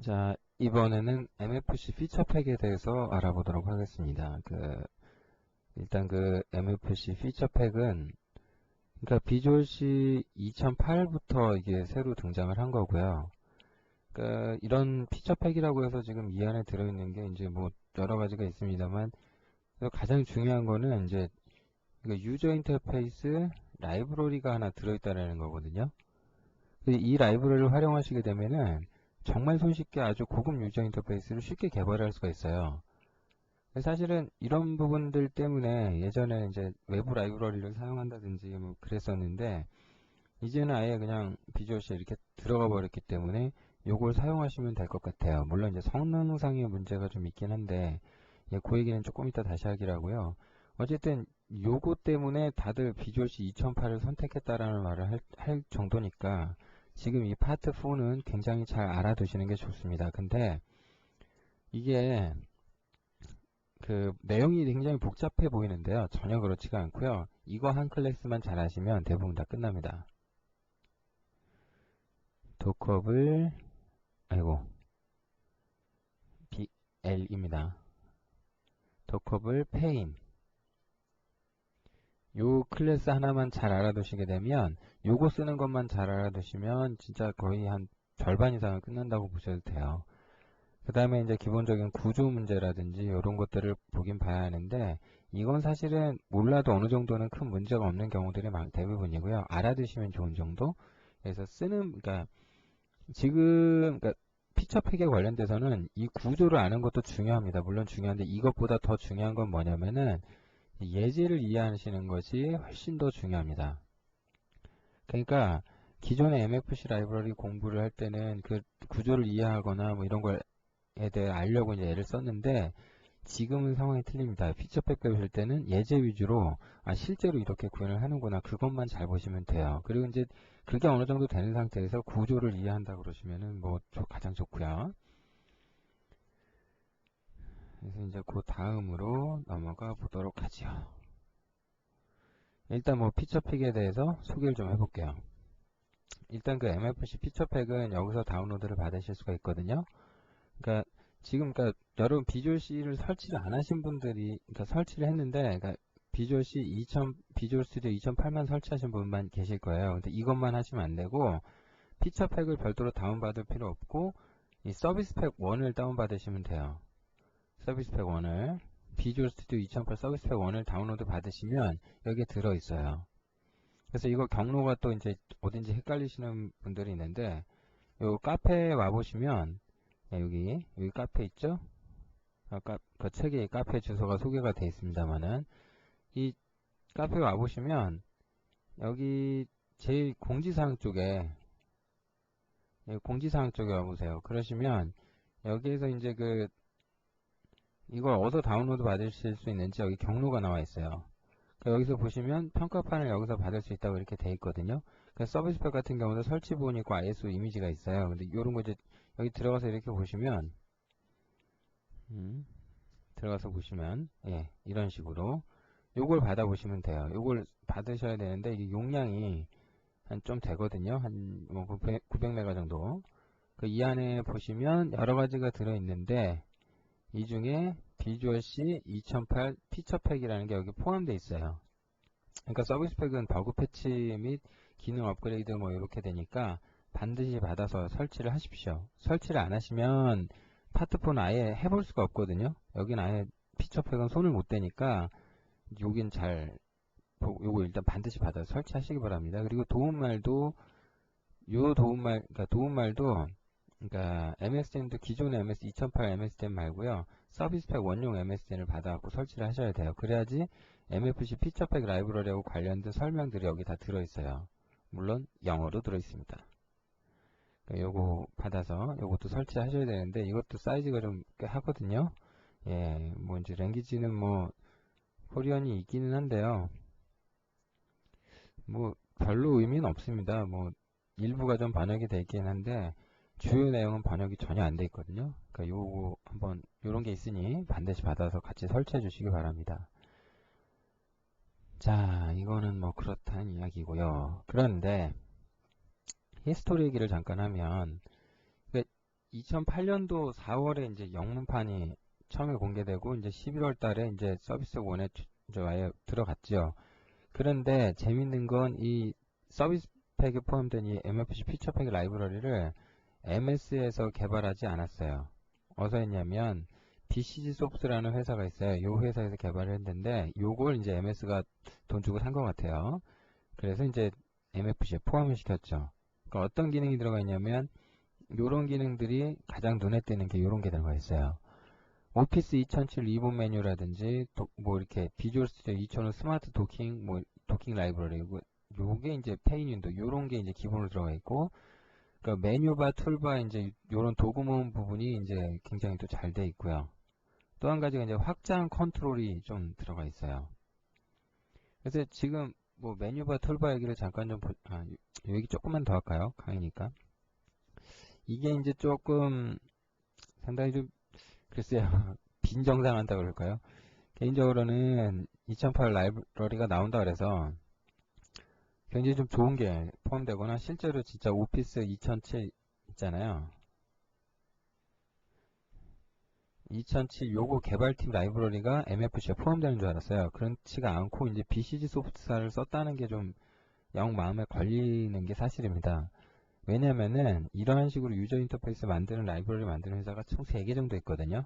자, 이번에는 MFC 피처팩에 대해서 알아보도록 하겠습니다. 일단 MFC 피처팩은, 그러니까 비주얼C 2008부터 이게 새로 등장을 한 거고요. 이런 피처팩이라고 해서 지금 이 안에 들어있는 게 이제 뭐 여러 가지가 있습니다만, 가장 중요한 거는 이제 유저 인터페이스 라이브러리가 하나 들어있다는 거거든요. 이 라이브러리를 활용하시게 되면은 정말 손쉽게 아주 고급 유저 인터페이스를 쉽게 개발할 수가 있어요. 사실은 이런 부분들 때문에 예전에 이제 외부 라이브러리를 사용한다든지 뭐 그랬었는데, 이제는 아예 그냥 비주얼C 이렇게 들어가 버렸기 때문에 요걸 사용하시면 될 것 같아요. 물론 이제 성능상의 문제가 좀 있긴 한데, 그 얘기는 조금 이따 다시 하기로 하고요. 어쨌든 요거 때문에 다들 비주얼C 2008을 선택했다라는 말을 할 정도니까 지금 이 파트 4는 굉장히 잘 알아두시는 게 좋습니다. 근데 이게 내용이 굉장히 복잡해 보이는데요. 전혀 그렇지가 않고요. 이거 한 클래스만 잘 아시면 대부분 다 끝납니다. 도커블 아이고 BL입니다. 도커블 페인 요 클래스 하나만 잘 알아두시게 되면, 요거 쓰는 것만 잘 알아두시면 진짜 거의 한 절반 이상은 끝난다고 보셔도 돼요. 그 다음에 이제 기본적인 구조 문제라든지 이런 것들을 보긴 봐야 하는데, 이건 사실은 몰라도 어느 정도는 큰 문제가 없는 경우들이 대부분이고요. 알아두시면 좋은 정도. 그래서 그러니까 지금 피처팩에 관련돼서는 이 구조를 아는 것도 중요합니다. 물론 중요한데, 이것보다 더 중요한 건 뭐냐면은 예제를 이해하시는 것이 훨씬 더 중요합니다. 그러니까 기존의 MFC 라이브러리 공부를 할 때는 그 구조를 이해하거나 뭐 이런 거에 대해 알려고 이제 애를 썼는데, 지금은 상황이 틀립니다. 피처팩 배우실 때는 예제 위주로 실제로 이렇게 구현을 하는구나, 그것만 잘 보시면 돼요. 그리고 이제 그게 어느 정도 되는 상태에서 구조를 이해한다 그러시면은 뭐 가장 좋고요. 그래서 이제 그 다음으로 넘어가 보도록 하죠. 일단 뭐 피처팩에 대해서 소개를 좀 해볼게요. 일단 MFC 피처팩은 여기서 다운로드를 받으실 수가 있거든요. 그러니까 지금 여러분 비주얼 C를 설치를 안 하신 분들이 설치를 했는데, 비주얼 C 2000 비주얼 스튜디오 2008만 설치하신 분만 계실 거예요. 근데 이것만 하시면 안 되고, 피처팩을 별도로 다운받을 필요 없고 이 서비스 팩 1을 다운받으시면 돼요. 서비스 팩 1을 비주얼 스튜디오 2008 서비스 팩 1을 다운로드 받으시면 여기에 들어 있어요. 그래서 이거 경로가 또 이제 어딘지 헷갈리시는 분들이 있는데, 요 카페에 와보시면, 여기 카페 있죠? 아까 그 책에 카페 주소가 소개가 되어 있습니다만은, 이 카페에 와보시면 여기 제일 공지사항 쪽에, 공지사항 쪽에 와보세요. 그러시면 여기에서 이제 이걸 어디서 다운로드 받으실 수 있는지 여기 경로가 나와 있어요. 여기서 보시면 평가판을 여기서 받을 수 있다고 이렇게 돼 있거든요. 서비스팩 같은 경우는 설치 부분이 있고 ISO 이미지가 있어요. 근데 이런 거 이제 여기 들어가서 이렇게 보시면, 들어가서 보시면, 이런 식으로 요걸 받아보시면 돼요. 요걸 받으셔야 되는데 이게 용량이 한 좀 되거든요. 한 뭐 900메가 정도. 이 안에 보시면 여러 가지가 들어있는데, 이 중에 비주얼 C 2008 피처팩이라는 게 여기 포함되어 있어요. 그러니까 서비스 팩은 버그 패치 및 기능 업그레이드 뭐 이렇게 되니까 반드시 받아서 설치를 하십시오. 설치를 안 하시면 파트폰은 아예 해볼 수가 없거든요. 여긴 아예 피처팩은 손을 못 대니까 여긴 요거 일단 반드시 받아서 설치하시기 바랍니다. 그리고 도움말도, 도움말도, MSDN도 기존의 MS 2008 MSDN 말고요, 서비스팩 원용 MSDN을 받아갖고 설치를 하셔야 돼요. 그래야지 MFC 피처팩 라이브러리하고 관련된 설명들이 여기 다 들어있어요. 물론 영어로 들어있습니다. 요거 받아서 요것도 설치하셔야 되는데, 이것도 사이즈가 좀 꽤 하거든요. 뭐 이제 랭귀지는 뭐 코리안이 있기는 한데요. 뭐 별로 의미는 없습니다. 뭐 일부가 좀 번역이 되어 있긴 한데 주요 내용은 번역이 전혀 안 돼 있거든요. 요거 한번 요런 게 있으니 반드시 받아서 같이 설치해 주시기 바랍니다. 자, 이거는 뭐 그렇다는 이야기고요. 그런데 히스토리 얘기를 잠깐 하면, 2008년도 4월에 이제 영문판이 처음에 공개되고 이제 11월 달에 이제 서비스 1에 이제 아예 들어갔죠. 그런데 재밌는 건 이 서비스 팩에 포함된 이 MFC 피처 팩 라이브러리를 MS에서 개발하지 않았어요. 어디서 했냐면 BCG 소프트라는 회사가 있어요. 이 회사에서 개발을 했는데 요걸 이제 MS가 돈 주고 산 것 같아요. 그래서 이제 MFC에 포함을 시켰죠. 그러니까 어떤 기능이 들어가 있냐면 요런 기능들이 가장 눈에 띄는 게 요런 게 들어가 있어요. 오피스 2007 리본 메뉴라든지 뭐 이렇게 비주얼 스튜디오 2005 스마트 도킹 뭐 도킹 라이브러리 요게 이제 페인 윈도 요런 게 이제 기본으로 들어가 있고 그러니까 메뉴바 툴바 이제 요런 도구 모음 부분이 이제 굉장히 또 잘 돼 있고요. 또 한 가지가 이제 확장 컨트롤이 좀 들어가 있어요. 그래서 지금 뭐 메뉴바 툴바 얘기를 잠깐 좀 얘기 조금만 더 할까요? 강의니까. 이게 이제 조금 상당히 좀 글쎄요 빈정상한다 그럴까요? 개인적으로는 2008 라이브러리가 나온다 그래서 굉장히 좀 좋은 게 포함되거나 실제로 진짜 오피스 2007 있잖아요. 2007 요거 개발팀 라이브러리가 MFC에 포함되는 줄 알았어요. 그렇지가 않고 이제 BCG 소프트사를 썼다는 게 좀 영 마음에 걸리는 게 사실입니다. 왜냐면은 이런 식으로 유저 인터페이스 만드는 라이브러리 만드는 회사가 총 3개 정도 있거든요.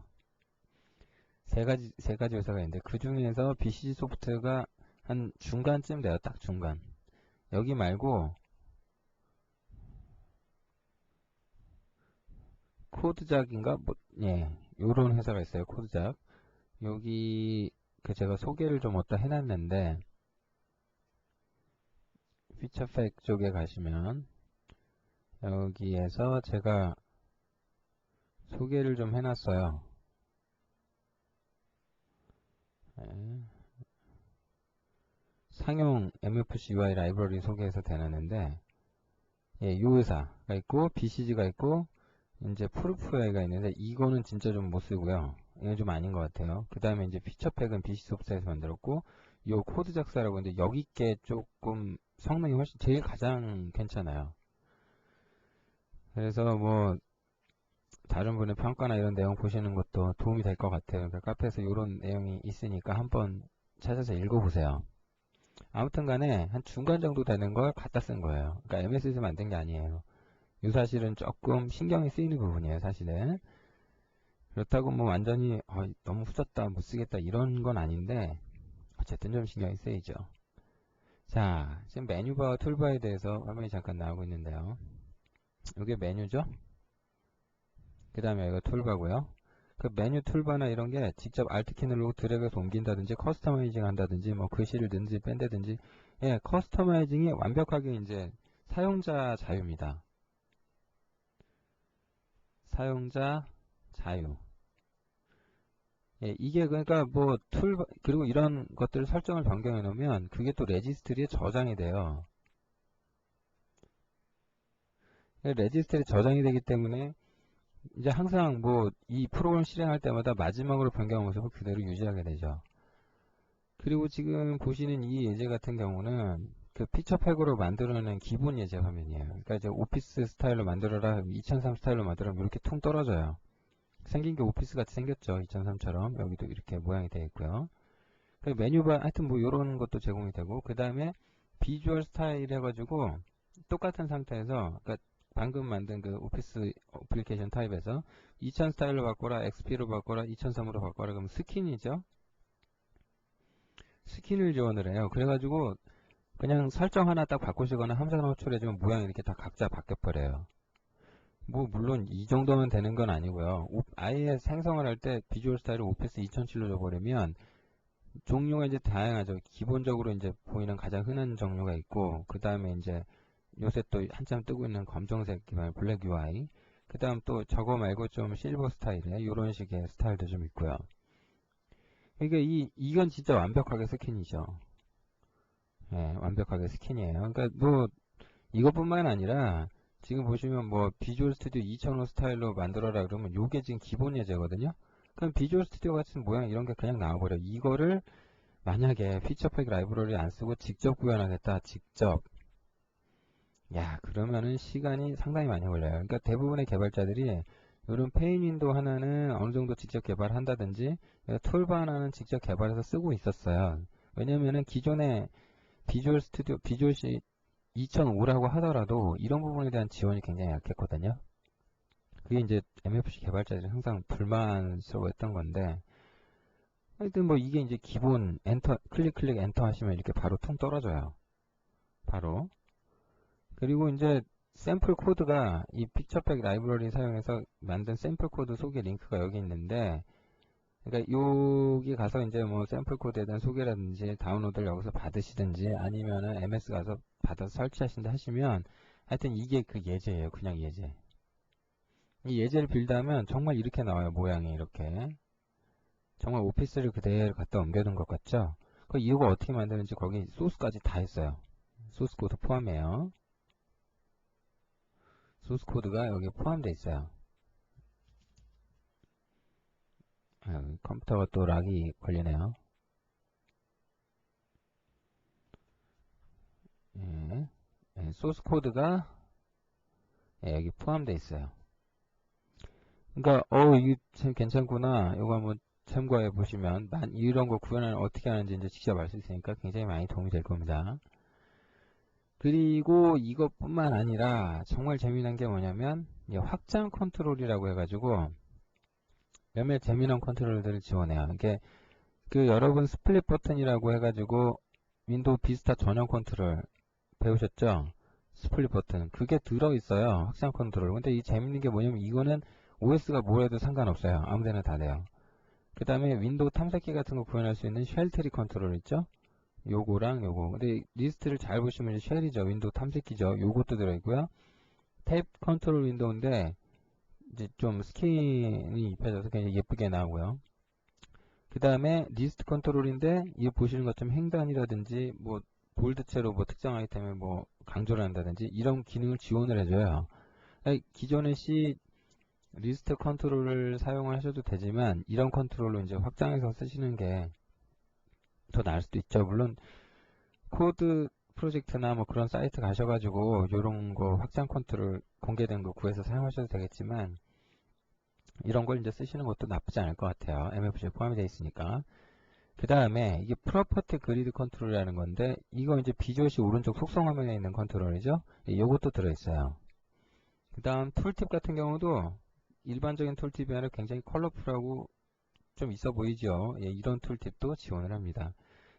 세 가지 회사가 있는데 그 중에서 BCG 소프트가 한 중간쯤 돼요. 딱 중간. 여기 말고 코드작인가? 뭐, 예. 요런 회사가 있어요. 코드작. 여기 제가 소개를 좀 어디다 해놨는데 피처팩 쪽에 가시면 여기에서 제가 소개를 좀 해놨어요. 예. 상용 MFC UI 라이브러리 소개해서 되놨는데 예, 요 회사가 있고 BCG가 있고 이제 프루프웨이가 있는데 이거는 진짜 좀 못쓰고요. 이건 좀 아닌 것 같아요. 그 다음에 이제 피처팩은 BC 소프트에서 만들었고 요 코드 작사라고 하는데 여기 게 조금 성능이 훨씬 제일 가장 괜찮아요. 그래서 뭐 다른 분의 평가나 이런 내용 보시는 것도 도움이 될 것 같아요. 그러니까 카페에서 이런 내용이 있으니까 한번 찾아서 읽어보세요. 아무튼 간에 한 중간 정도 되는 걸 갖다 쓴 거예요. 그러니까 MS에서 만든 게 아니에요. 이 사실은 조금 신경이 쓰이는 부분이에요. 사실은. 그렇다고 뭐 완전히 너무 후졌다 못 쓰겠다 이런 건 아닌데 어쨌든 좀 신경이 쓰이죠. 자, 지금 메뉴바와 툴바에 대해서 화면이 잠깐 나오고 있는데요. 이게 메뉴죠. 그 다음에 이거 툴바고요. 그 메뉴 툴바나 이런 게 직접 Alt키 누르고 드래그해서 옮긴다든지 커스터마이징 한다든지 뭐 글씨를 넣든지 뺀다든지 예, 커스터마이징이 완벽하게 이제 사용자 자유입니다. 사용자 자유. 예, 이게 그러니까 뭐 그리고 이런 것들을 설정을 변경해 놓으면 그게 또 레지스트리에 저장이 돼요. 레지스트리에 저장이 되기 때문에 이제 항상 뭐 이 프로그램 실행할 때마다 마지막으로 변경한 모습을 그대로 유지하게 되죠. 그리고 지금 보시는 이 예제 같은 경우는 그 피처팩으로 만들어낸 기본 예제 화면이에요. 그러니까 이제 오피스 스타일로 만들어라 2003 스타일로 만들어라 이렇게 퉁 떨어져요. 생긴 게 오피스 같이 생겼죠. 2003처럼 여기도 이렇게 모양이 되어 있고요. 메뉴바 하여튼 뭐 이런 것도 제공이 되고 그 다음에 비주얼 스타일 해가지고 똑같은 상태에서 그러니까 방금 만든 그 오피스 어플리케이션 타입에서 2000 스타일로 바꿔라, XP로 바꿔라, 2003으로 바꿔라 그러면 스킨이죠. 스킨을 지원을 해요. 그래가지고 그냥 설정 하나 딱 바꾸시거나 함선 호출해주면 모양이 이렇게 다 각자 바뀌어버려요. 뭐 물론 이 정도면 되는 건 아니고요. 아예 생성을 할 때 비주얼 스타일을 오피스 2007로 줘버리면 종류가 이제 다양하죠. 기본적으로 이제 보이는 가장 흔한 종류가 있고, 그 다음에 이제 요새 또 한참 뜨고 있는 검정색 기반 블랙 UI, 그 다음 또 저거 말고 좀 실버 스타일의 이런 식의 스타일도 좀 있고요. 그러니까 이건 진짜 완벽하게 스킨이죠. 예, 완벽하게 스킨이에요. 그러니까 뭐 이것뿐만 아니라 지금 보시면 뭐 비주얼 스튜디오 2005 스타일로 만들어라 그러면 요게 지금 기본 예제거든요. 그럼 비주얼 스튜디오 같은 모양 이런 게 그냥 나와버려. 이거를 만약에 피처팩 라이브러리 안 쓰고 직접 구현하겠다. 직접. 야, 그러면은 시간이 상당히 많이 걸려요. 그러니까 대부분의 개발자들이 이런 페인 윈도우 하나는 어느 정도 직접 개발한다든지 툴바 하나는 직접 개발해서 쓰고 있었어요. 왜냐면은 기존에 비주얼 스튜디오, 비주얼C 2005라고 하더라도 이런 부분에 대한 지원이 굉장히 약했거든요. 그게 이제 MFC 개발자들이 항상 불만스러워했던 건데, 하여튼 뭐 이게 이제 기본 엔터, 클릭 엔터 하시면 이렇게 바로 퉁 떨어져요. 바로. 그리고 이제 샘플 코드가 이 픽처팩 라이브러리 사용해서 만든 샘플 코드 소개 링크가 여기 있는데, 그러니까 여기 가서 이제 뭐 샘플 코드에 대한 소개라든지 다운로드를 여기서 받으시든지 아니면은 MS 가서 받아서 설치하신다 하시면, 하여튼 이게 그 예제예요. 그냥 예제. 이 예제를 빌드하면 정말 이렇게 나와요. 모양이 이렇게. 정말 오피스를 그대로 갖다 옮겨둔 것 같죠? 그 이유가 어떻게 만드는지 거기 소스까지 다 있어요. 소스 코드 포함해요. 소스 코드가 여기 포함되어 있어요. 컴퓨터가 또 락이 걸리네요. 예, 소스 코드가 여기 포함되어 있어요. 그러니까 이게 참 괜찮구나. 이거 한번 참고해 보시면 이런 거 구현을 어떻게 하는지 이제 직접 알 수 있으니까 굉장히 많이 도움이 될 겁니다. 그리고 이것뿐만 아니라 정말 재미난 게 뭐냐면 확장 컨트롤이라고 해가지고 몇몇 재미난 컨트롤들을 지원해요. 이게 그 여러분 스플릿 버튼이라고 해가지고 윈도우 비스타 전용 컨트롤 배우셨죠? 스플릿 버튼 그게 들어있어요. 확장 컨트롤. 근데 이 재밌는 게 뭐냐면 이거는 OS가 뭘 해도 상관없어요. 아무데나 다 돼요. 그 다음에 윈도우 탐색기 같은 거 구현할 수 있는 쉘 트리 컨트롤 있죠? 요거랑 요거. 근데 리스트를 잘 보시면 쉘이죠. 윈도우 탐색기죠. 요것도 들어있고요. 탭 컨트롤 윈도우인데 이제 좀 스킨이 입혀져서 굉장히 예쁘게 나오고요. 그 다음에 리스트 컨트롤인데 이거 보시는 것처럼 행단이라든지 뭐 볼드체로 뭐 특정 아이템을 뭐 강조를 한다든지 이런 기능을 지원을 해줘요. 기존의 C 리스트 컨트롤을 사용하셔도 되지만 이런 컨트롤로 이제 확장해서 쓰시는 게 더 나을 수도 있죠. 물론 코드 프로젝트나 뭐 그런 사이트 가셔가지고 이런 거 확장 컨트롤 공개된 거 구해서 사용하셔도 되겠지만 이런 걸 이제 쓰시는 것도 나쁘지 않을 것 같아요. MFC에 포함이 되어 있으니까. 그 다음에 이게 프로퍼티 그리드 컨트롤이라는 건데 이거 이제 비주얼C 오른쪽 속성 화면에 있는 컨트롤이죠. 이것도 들어있어요. 그 다음 툴팁 같은 경우도 일반적인 툴팁이 아니라 굉장히 컬러풀하고 좀 있어 보이죠. 이런 툴팁도 지원을 합니다.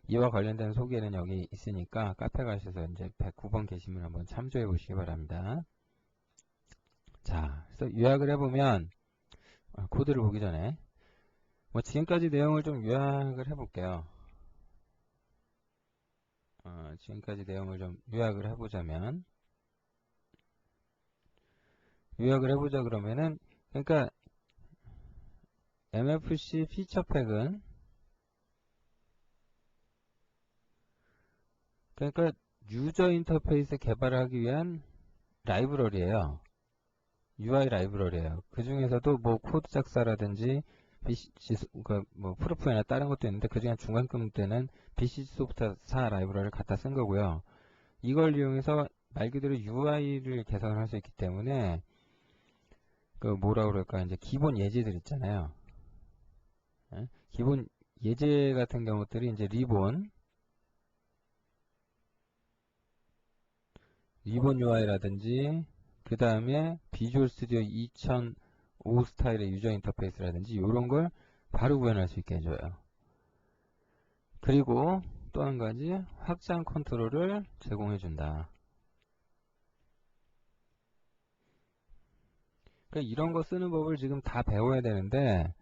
이와 관련된 소개는 여기 있으니까 카페 가셔서 이제 109번 게시물 한번 참조해 보시기 바랍니다. 자, 그래서 요약을 해보면 코드를 보기 전에 뭐 지금까지 내용을 좀 요약을 해볼게요. 지금까지 내용을 좀 요약을 해보자면 그러면은 그러니까 MFC 피처팩은 그러니까 유저 인터페이스 개발을 하기 위한 라이브러리예요. UI 라이브러리예요. 그 중에서도 뭐 코드 작사라든지 그러니까 뭐 프로프나 다른 것도 있는데 그 중에 중간급 때는 BC 소프트 4 라이브러리를 갖다 쓴 거고요. 이걸 이용해서 말 그대로 UI를 개선을 할 수 있기 때문에 그 뭐라 그럴까 이제 기본 예제들 있잖아요. 기본 예제 같은 경우들이 이제 리본 UI라든지 그 다음에 비주얼 스튜디오 2005 스타일의 유저 인터페이스라든지 이런 걸 바로 구현할 수 있게 해줘요. 그리고 또 한 가지 확장 컨트롤을 제공해준다. 그러니까 이런 거 쓰는 법을 지금 다 배워야 되는데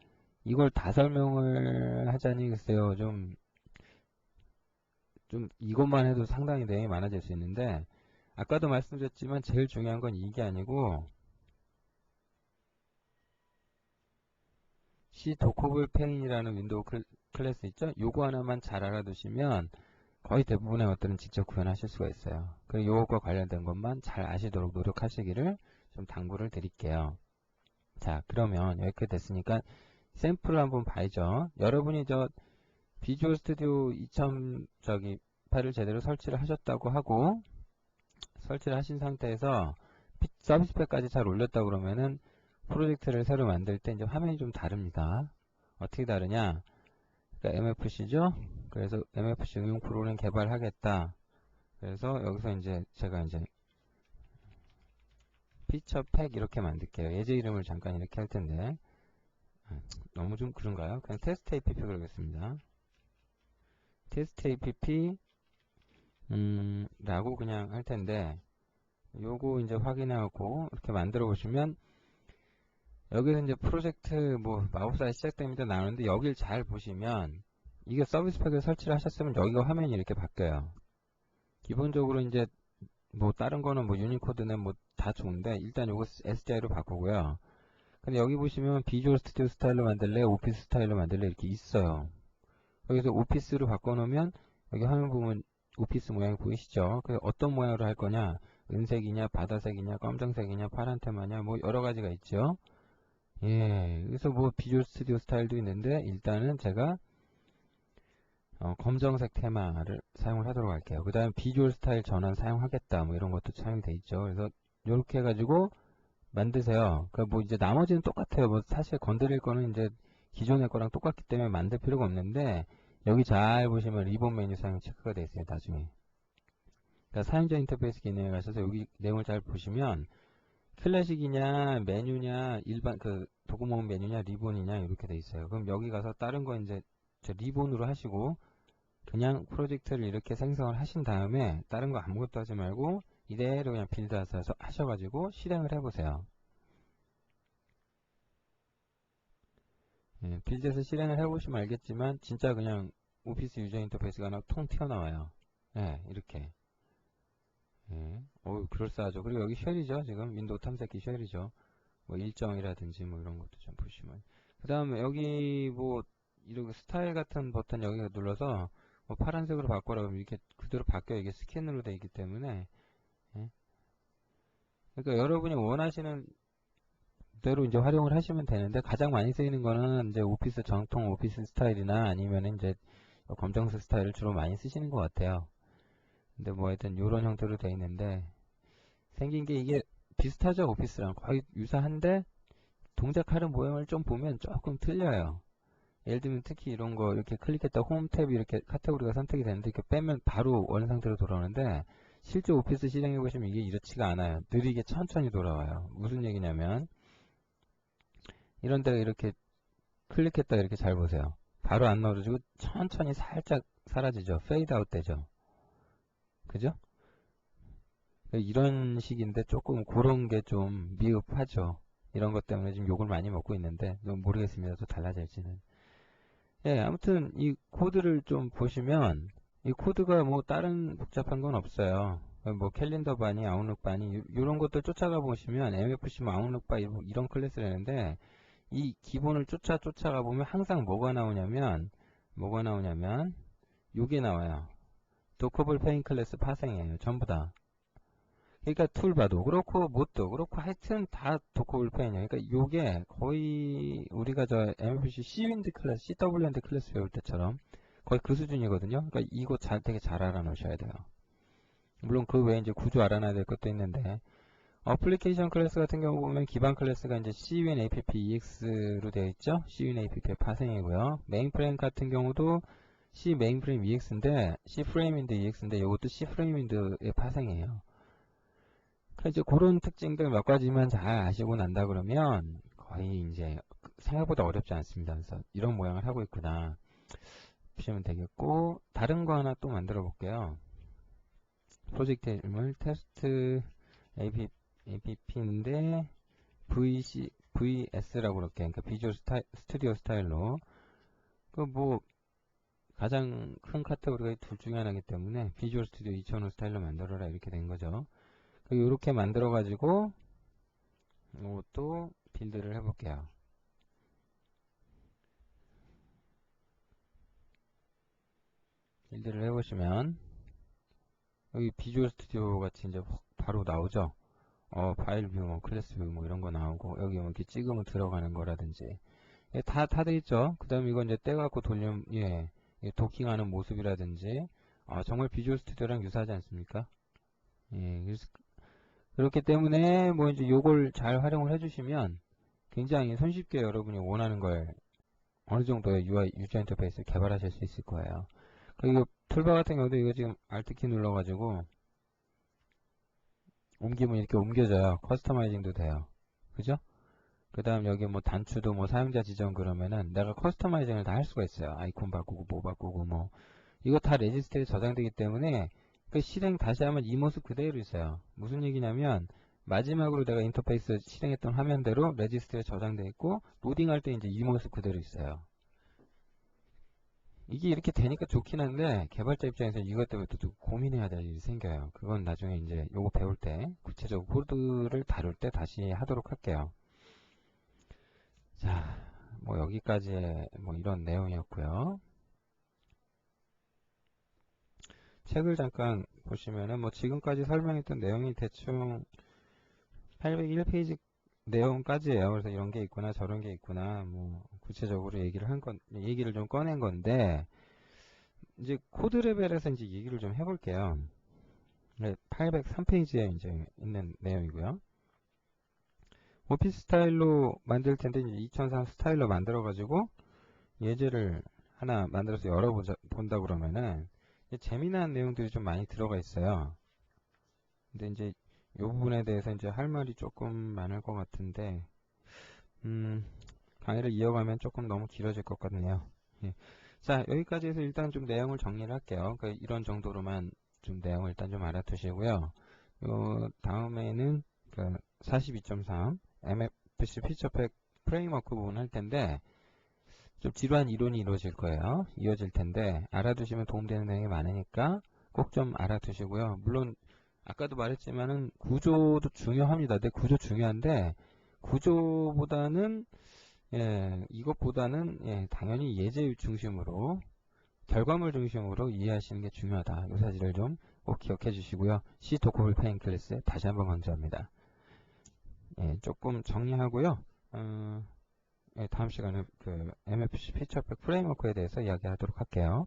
이걸 다 설명을 하자니 글쎄요 좀 이것만 해도 상당히 내용이 많아질 수 있는데 아까도 말씀드렸지만 제일 중요한 건 이게 아니고 C 도커블 페인이라는 윈도우 클래스 있죠? 요거 하나만 잘 알아두시면 거의 대부분의 것들은 직접 구현하실 수가 있어요. 그리고 요것과 관련된 것만 잘 아시도록 노력하시기를 좀 당부를 드릴게요. 자, 그러면 여기까지 됐으니까 샘플을 한번 봐야죠. 여러분이 저 비주얼 스튜디오 2008을 제대로 설치를 하셨다고 하고 설치를 하신 상태에서 서비스 팩까지 잘 올렸다 그러면은 프로젝트를 새로 만들 때 이제 화면이 좀 다릅니다. 어떻게 다르냐? 그러니까 MFC죠? 그래서 MFC 응용 프로그램 개발하겠다. 그래서 여기서 이제 제가 이제 피처 팩 이렇게 만들게요. 예제 이름을 잠깐 이렇게 할 텐데 너무 좀 그런가요? 그냥 테스트 APP 그러겠습니다. 테스트 APP 라고 그냥 할 텐데 요거 이제 확인하고 이렇게 만들어 보시면 여기서 이제 프로젝트 뭐 마법사에 시작됩니다 나오는데 여길 잘 보시면 이게 서비스 팩을 설치를 하셨으면 여기가 화면이 이렇게 바뀌어요. 기본적으로 이제 뭐 다른 거는 뭐 유니코드는 뭐 다 좋은데 일단 요거 SGI로 바꾸고요. 근데 여기 보시면 비주얼 스튜디오 스타일로 만들래 오피스 스타일로 만들래 이렇게 있어요. 여기서 오피스로 바꿔놓으면 여기 화면 보면 오피스 모양이 보이시죠? 그래서 어떤 모양으로 할 거냐, 은색이냐 바다색이냐 검정색이냐 파란 테마냐 뭐 여러 가지가 있죠. 예, 그래서 뭐 비주얼 스튜디오 스타일도 있는데 일단은 제가 검정색 테마를 사용을 하도록 할게요. 그 다음에 비주얼 스타일 전환 사용하겠다 뭐 이런 것도 사용돼 있죠. 그래서 이렇게 해가지고 만드세요. 그러니까 뭐 이제 나머지는 똑같아요. 뭐 사실 건드릴 거는 이제 기존의 거랑 똑같기 때문에 만들 필요가 없는데 여기 잘 보시면 리본 메뉴 사용 체크가 되어 있어요. 나중에. 그러니까 사용자 인터페이스 기능에 가셔서 여기 내용을 잘 보시면 클래식이냐 메뉴냐 일반 그 도구모음 메뉴냐 리본이냐 이렇게 돼 있어요. 그럼 여기 가서 다른 거 이제 리본으로 하시고 그냥 프로젝트를 이렇게 생성을 하신 다음에 다른 거 아무것도 하지 말고 이대로 그냥 빌드 하셔가지고 실행을 해보세요. 예, 빌드에서 실행을 해보시면 알겠지만 진짜 그냥 오피스 유저 인터페이스가 하나 통 튀어나와요. 예, 이렇게. 예, 그럴싸하죠. 그리고 여기 쉘이죠. 지금 윈도우 탐색기 쉘이죠. 뭐 일정이라든지 뭐 이런 것도 좀 보시면. 그 다음에 여기 뭐 이렇게 스타일 같은 버튼 여기가 눌러서 뭐 파란색으로 바꿔라 그러면 이렇게 그대로 바뀌어요. 이게 스캔으로 되어 있기 때문에. 예. 그러니까 여러분이 원하시는 대로 이제 활용을 하시면 되는데 가장 많이 쓰이는 거는 이제 오피스 정통 오피스 스타일이나 아니면 이제 검정색 스타일을 주로 많이 쓰시는 것 같아요. 근데 뭐 하여튼 이런 형태로 되어 있는데 생긴 게 이게 비슷하죠. 오피스랑 거의 유사한데 동작하는 모양을 좀 보면 조금 틀려요. 예를 들면 특히 이런 거 이렇게 클릭했다 홈 탭이 이렇게 카테고리가 선택이 되는데 이렇게 빼면 바로 원 상태로 돌아오는데 실제 오피스 실행해 보시면 이게 이렇지가 않아요. 느리게 천천히 돌아와요. 무슨 얘기냐면 이런 데가 이렇게 클릭했다 이렇게 잘 보세요. 바로 안 넣어주고 천천히 살짝 사라지죠. 페이드 아웃 되죠. 그죠? 이런 식인데 조금 그런 게 좀 미흡하죠. 이런 것 때문에 지금 욕을 많이 먹고 있는데 모르겠습니다. 또 달라질지는. 예, 아무튼 이 코드를 좀 보시면 이 코드가 뭐 다른 복잡한 건 없어요. 뭐 캘린더 바니, 아웃룩 바니 이런 것들 쫓아가 보시면 MFC 뭐 아웃룩 바 이런 클래스를 했는데 이 기본을 쫓아가 보면 항상 뭐가 나오냐면 요게 나와요. 도커블 페인 클래스 파생이에요. 전부 다. 그러니까 툴바도 그렇고 뭣도 그렇고 하여튼 다 도커블 페인이에요. 그러니까 요게 거의 우리가 저 MFC C윈드 클래스, CWND 클래스 배울 때처럼 거의 그 수준이거든요. 그러니까 이거 되게 잘 알아놓으셔야 돼요. 물론 그 외에 이제 구조 알아놔야 될 것도 있는데 어플리케이션 클래스 같은 경우 보면 기반 클래스가 이제 CWin app ex로 되어 있죠. CWin app의 파생이고요. 메인프레임 같은 경우도 C 메인프레임 ex인데 C 프레임인데 ex인데 이것도 C 프레임인드의 파생이에요. 그러니까 이제 그런 특징들 몇 가지만 잘 아시고 난다 그러면 거의 이제 생각보다 어렵지 않습니다. 그래서 이런 모양을 하고 있구나 보시면 되겠고 다른 거 하나 또 만들어 볼게요. 프로젝트 이름을 테스트 app인데 VS라고 그렇게 그러니까 비주얼 스튜디오 스타일로 그 뭐 가장 큰 카테고리가 둘 중에 하나이기 때문에 비주얼 스튜디오 2005 스타일로 만들어라 이렇게 된 거죠. 이렇게 만들어 가지고 이것도 빌드를 해볼게요. 빌드를 해보시면 여기 비주얼 스튜디오 같이 이제 바로 나오죠. 파일 뷰, 뭐 클래스 뷰, 뭐 이런 거 나오고 여기 뭐 이렇게 찍으면 들어가는 거라든지 예, 다 돼 있죠. 그 다음에 이거 이제 떼갖고 돌리면 예, 도킹하는 모습이라든지 정말 비주얼 스튜디오랑 유사하지 않습니까? 예, 그렇기 때문에 뭐 이제 요걸 잘 활용을 해주시면 굉장히 손쉽게 여러분이 원하는 걸 어느 정도의 UI, 유저 인터페이스를 개발하실 수 있을 거예요. 그리고 툴바 같은 경우도 이거 지금 Alt키 눌러가지고 옮기면 이렇게 옮겨져요. 커스터마이징도 돼요. 그죠? 그 다음 여기 뭐 단추도 뭐 사용자 지정 그러면은 내가 커스터마이징을 다 할 수가 있어요. 아이콘 바꾸고 뭐 바꾸고 뭐 이거 다 레지스트에 저장되기 때문에 그 실행 다시 하면 이 모습 그대로 있어요. 무슨 얘기냐면 마지막으로 내가 인터페이스 실행했던 화면대로 레지스트에 저장되어 있고 로딩할 때 이제 이 모습 그대로 있어요. 이게 이렇게 되니까 좋긴 한데 개발자 입장에서 이것 때문에 또 고민해야 될 일이 생겨요. 그건 나중에 이제 요거 배울 때 구체적으로 코드를 다룰 때 다시 하도록 할게요. 자, 뭐 여기까지의 뭐 이런 내용이었고요. 책을 잠깐 보시면은 뭐 지금까지 설명했던 내용이 대충 801페이지 내용까지예요. 그래서 이런 게 있구나 저런 게 있구나 뭐 구체적으로 얘기를 좀 꺼낸 건데 이제 코드 레벨에서 이제 얘기를 좀 해볼게요. 803페이지에 이제 있는 내용이고요. 오피스 스타일로 만들 텐데 이제 2003 스타일로 만들어 가지고 예제를 하나 만들어서 열어본다 그러면은 재미난 내용들이 좀 많이 들어가 있어요. 근데 이제 이 부분에 대해서 이제 할 말이 조금 많을 것 같은데 강의를 이어가면 조금 너무 길어질 것 같네요. 예. 자, 여기까지 해서 일단 좀 내용을 정리를 할게요. 그러니까 이런 정도로만 좀 내용을 일단 좀 알아두시고요. 요 다음에는 그 42.3 MFC 피처팩 프레임워크 부분 할 텐데 좀 지루한 이론이 이어질 텐데 알아두시면 도움되는 내용이 많으니까 꼭 좀 알아두시고요. 물론 아까도 말했지만은 구조도 중요합니다. 근데 구조 중요한데 구조보다는 이것보다는 당연히 예제 중심으로 결과물 중심으로 이해하시는 게 중요하다. 이 사실을 좀 꼭 기억해 주시고요. C 도커블 페인 클래스 다시 한번 강조합니다. 조금 정리하고요. 다음 시간에 그 MFC 피처팩 프레임워크에 대해서 이야기하도록 할게요.